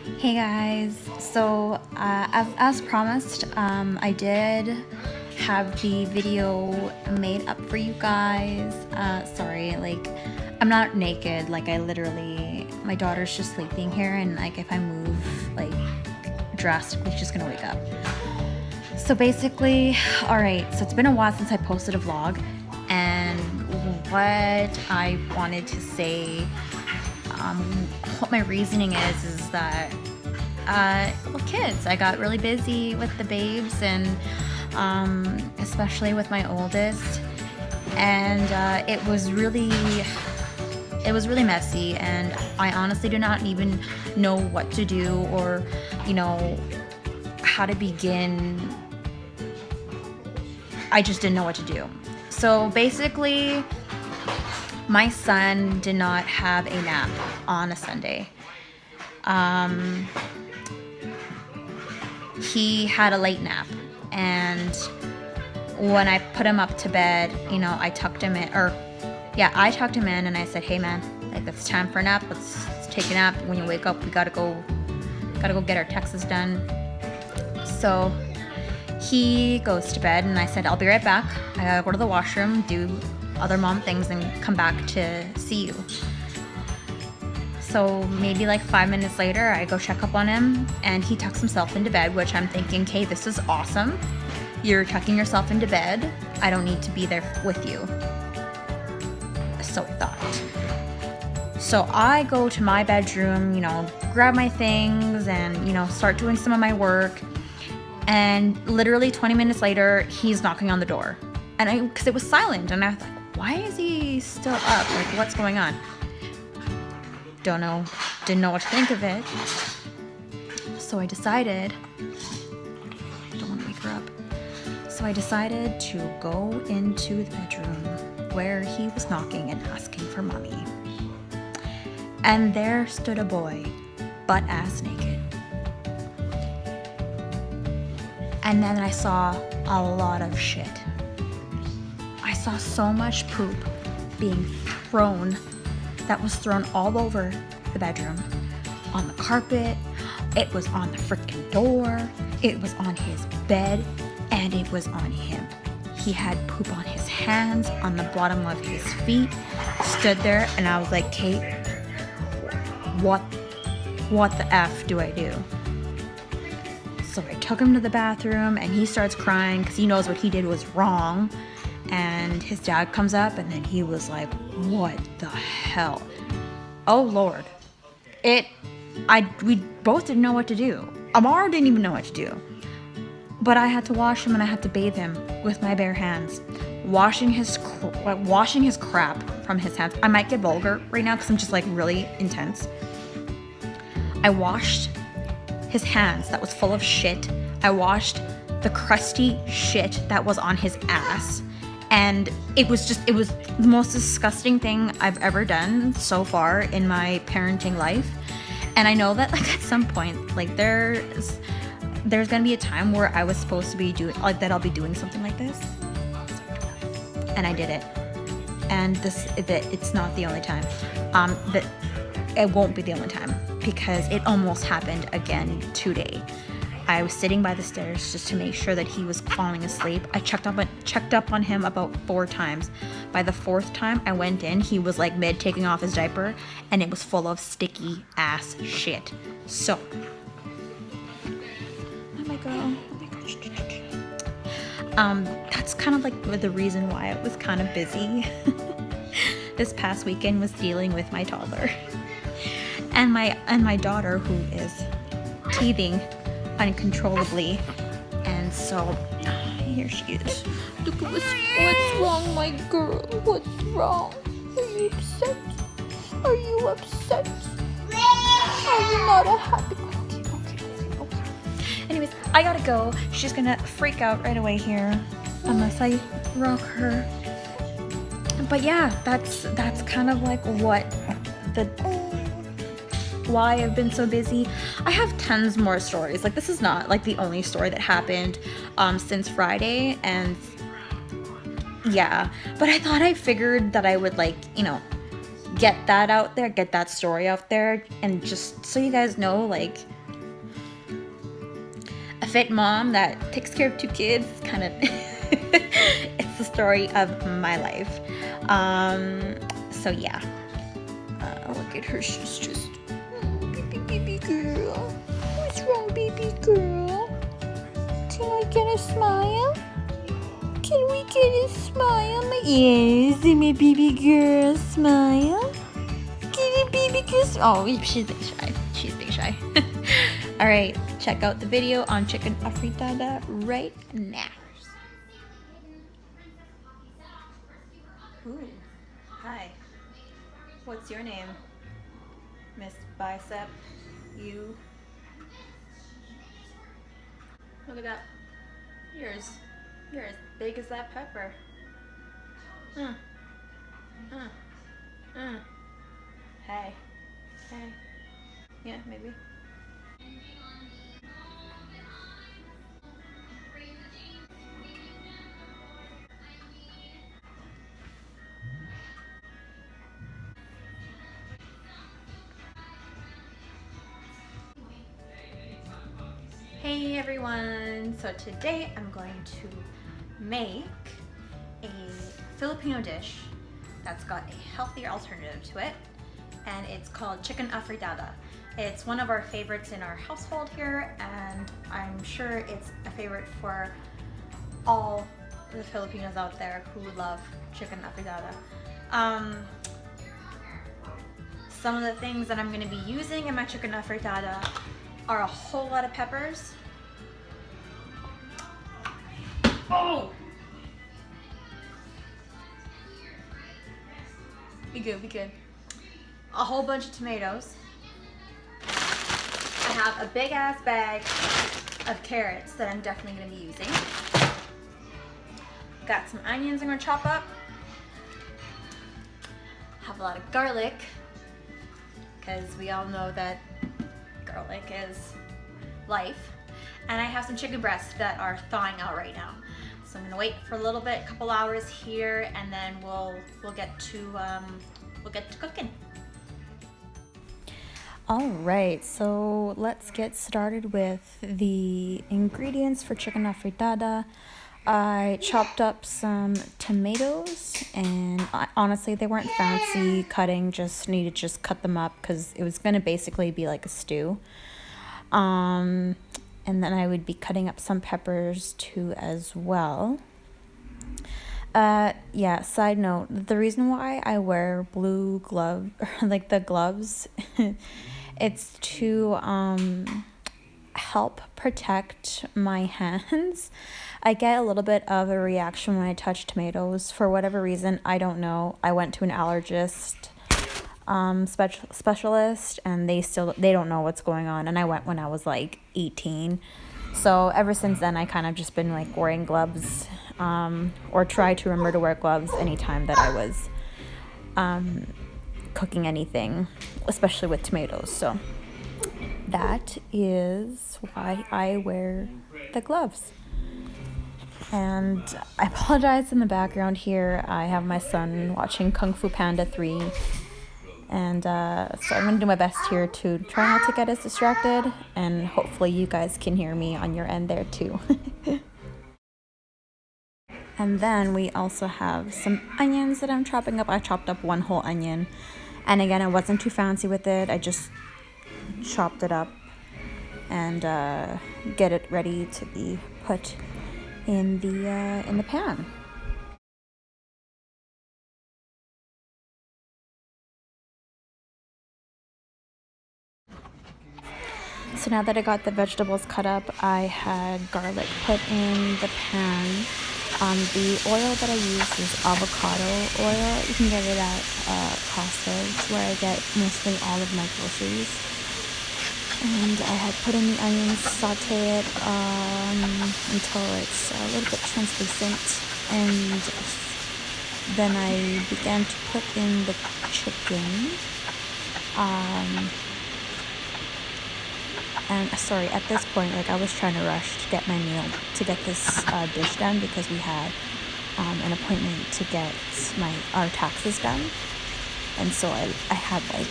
Hey guys, so as promised, I did have the video made up for you guys. Sorry, like I'm not naked, like I literally, my daughter's just sleeping here, and like if I move like drastically, she's gonna wake up. So basically, alright, so it's been a while since I posted a vlog, and what I wanted to say, what my reasoning is that well, kids, I got really busy with the babes, and especially with my oldest, and it was really messy, and I honestly do not even know what to do, or how to begin. I just didn't know what to do. So basically, my son did not have a nap on a Sunday. He had a late nap, and when I put him up to bed, I tucked him in, I tucked him in, and I said, "Hey man, like it's time for a nap. Let's take a nap. When you wake up, we gotta go get our Texas done." So he goes to bed, and I said, "I'll be right back. I gotta go to the washroom, do other mom things, and come back to see you." So maybe like 5 minutes later, I go check up on him, and he tucks himself into bed, which I'm thinking, okay, this is awesome. You're tucking yourself into bed. I don't need to be there with you. So I thought. So I go to my bedroom, grab my things, and, start doing some of my work. And literally 20 minutes later, he's knocking on the door. And because it was silent, and I was like, why is he still up? Like, what's going on? Don't know, didn't know what to think of it. So I decided, don't want to wake her up. So I decided to go into the bedroom where he was knocking and asking for mommy. And there stood a boy, butt-ass naked. And then I saw a lot of shit. I saw so much poop being thrown, that was thrown all over the bedroom, on the carpet, it was on the freaking door, it was on his bed, and it was on him. He had poop on his hands, on the bottom of his feet, stood there, and I was like, Kate, what the F do I do? So I took him to the bathroom, and he starts crying because he knows what he did was wrong. And his dad comes up, and then he was like, what the hell? Oh Lord. We both didn't know what to do. Amar didn't even know what to do. But I had to wash him, and I had to bathe him with my bare hands, washing his crap from his hands. I might get vulgar right now because I'm just like really intense. I washed his hands that was full of shit. I washed the crusty shit that was on his ass. And it was the most disgusting thing I've ever done so far in my parenting life. And I know that like at some point, like there's gonna be a time where I was supposed to be doing, like that I'll be doing something like this. And I did it. And it's not the only time. That it won't be the only time, because it almost happened again today. I was sitting by the stairs just to make sure that he was falling asleep. I checked up on him about 4 times. By the 4th time I went in, he was like mid taking off his diaper, and it was full of sticky ass shit. So, oh my god. That's kind of like the reason why I was kind of busy this past weekend, was dealing with my toddler and my daughter, who is teething uncontrollably. And so here she is. Look at what's wrong, my girl. What's wrong? Are you upset? Are you upset? Are you not a happy? Okay. Anyways, I gotta go. She's gonna freak out right away here unless I rock her. But yeah, that's kind of like why I've been so busy. I have tons more stories. Like, this is not like the only story that happened since Friday, and yeah, but I thought I figured that I would get that out there, get that story out there, and just so you guys know, like, a fit mom that takes care of 2 kids, kind of, it's the story of my life. So yeah, look at her, she's just, baby girl. What's wrong, baby girl? Can I get a smile? Can we get a smile? Yes, my baby girl, smile. Get a baby girl. Oh, she's being shy. She's being shy. All right, check out the video on chicken afritada right now. Ooh, hi. What's your name? Miss Bicep, you. Look at that. You're as big as that pepper. Hey. Hey. Yeah, maybe. Hey everyone! So today I'm going to make a Filipino dish that's got a healthier alternative to it, and it's called chicken afritada. It's one of our favorites in our household here, and I'm sure it's a favorite for all the Filipinos out there who love chicken afritada. Some of the things that I'm going to be using in my chicken afritada are a whole lot of peppers. Oh! Be good, be good. A whole bunch of tomatoes. I have a big ass bag of carrots that I'm definitely going to be using. Got some onions I'm going to chop up. Have a lot of garlic, because we all know that garlic is life. And I have some chicken breasts that are thawing out right now. So I'm gonna wait for a little bit, a couple hours here, and then we'll get to cooking. All right, so let's get started with the ingredients for chicken afritada. I chopped up some tomatoes, and honestly, they weren't fancy cutting, just needed to just cut them up because it was gonna basically be like a stew. And then I would be cutting up some peppers too as well. Yeah, side note, the reason why I wear blue glove, like the gloves, it's to help protect my hands. I get a little bit of a reaction when I touch tomatoes for whatever reason. I don't know. I went to an allergist specialist, and they don't know what's going on, and I went when I was like 18. So ever since then I kind of just been like wearing gloves, or try to remember to wear gloves anytime that I was cooking anything, especially with tomatoes. So that is why I wear the gloves. And I apologize in the background here. I have my son watching Kung Fu Panda 3. And so I'm going to do my best here to try not to get as distracted. And hopefully you guys can hear me on your end there too. And then we also have some onions that I'm chopping up. I chopped up one whole onion. And again, I wasn't too fancy with it. I just chopped it up and get it ready to be put in the pan. So now that I got the vegetables cut up, I had garlic put in the pan. The oil that I use is avocado oil. You can get it at Costco's, where I get mostly all of my groceries. And I had put in the onions, saute it until it's a little bit translucent, and then I began to put in the chicken. And sorry, at this point, like, I was trying to rush to get my meal, to get this dish done, because we had an appointment to get our taxes done. And so I had like,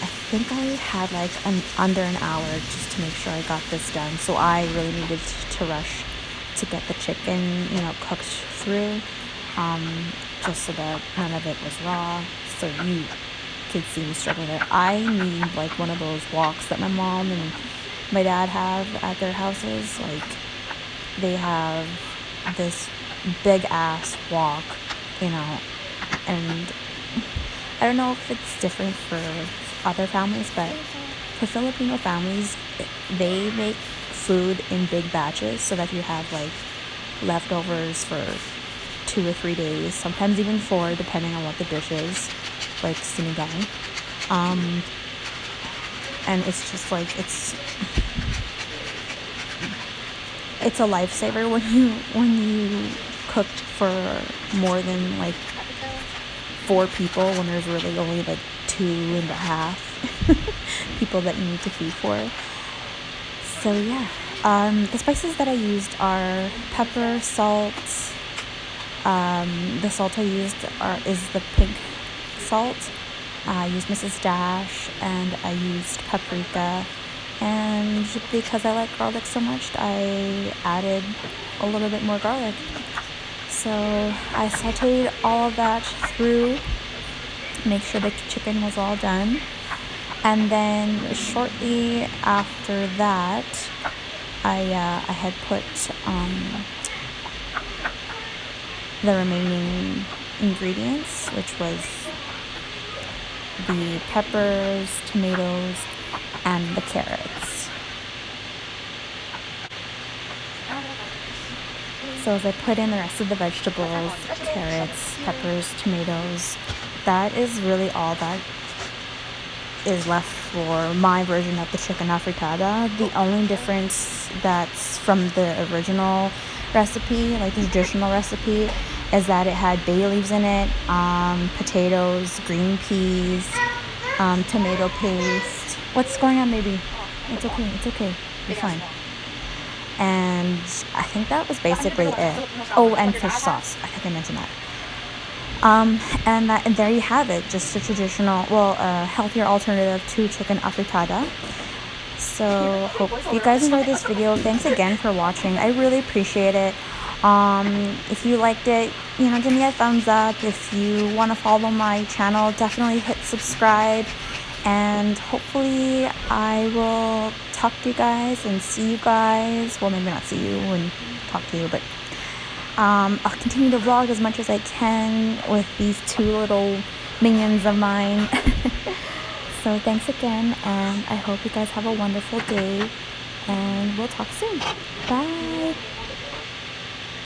I think I had like under an hour just to make sure I got this done. So I really needed to rush to get the chicken, cooked through, just so that none of it was raw. So you could see me struggling there. I need like one of those walks that my mom and my dad have at their houses. Like, they have this big ass walk, and I don't know if it's different for other families, but for Filipino families, they make food in big batches so that you have like leftovers for 2 or 3 days, sometimes even 4, depending on what the dish is, like sinigang. And it's just like, it's a lifesaver when you cook for more than like 4 people, when there's really only like 2.5 people that you need to feed for. So yeah, the spices that I used are pepper, salt. The salt I used is the pink salt. I used Mrs. Dash, and I used paprika. And because I like garlic so much, I added a little bit more garlic. So I sauteed all of that through, make sure the chicken was all done. And then shortly after that, I had put the remaining ingredients, which was the peppers, tomatoes, and the carrots. So as I put in the rest of the vegetables, carrots, peppers, tomatoes, that is really all that is left for my version of the chicken afritada. The only difference that's from the original recipe, like the traditional recipe, is that it had bay leaves in it, potatoes, green peas, tomato paste. What's going on, baby? It's okay. You're fine. And I think that was basically it. Oh, and fish sauce. I think I mentioned that. And there you have it. Just a traditional, healthier alternative to chicken afritada. So hope you guys enjoyed this video. Thanks again for watching. I really appreciate it. If you liked it, give me a thumbs up. If you want to follow my channel, definitely hit subscribe. And hopefully I will talk to you guys and see you guys. Well, maybe not see you and talk to you, but I'll continue to vlog as much as I can with these 2 little minions of mine. So thanks again, and I hope you guys have a wonderful day, and we'll talk soon. Bye!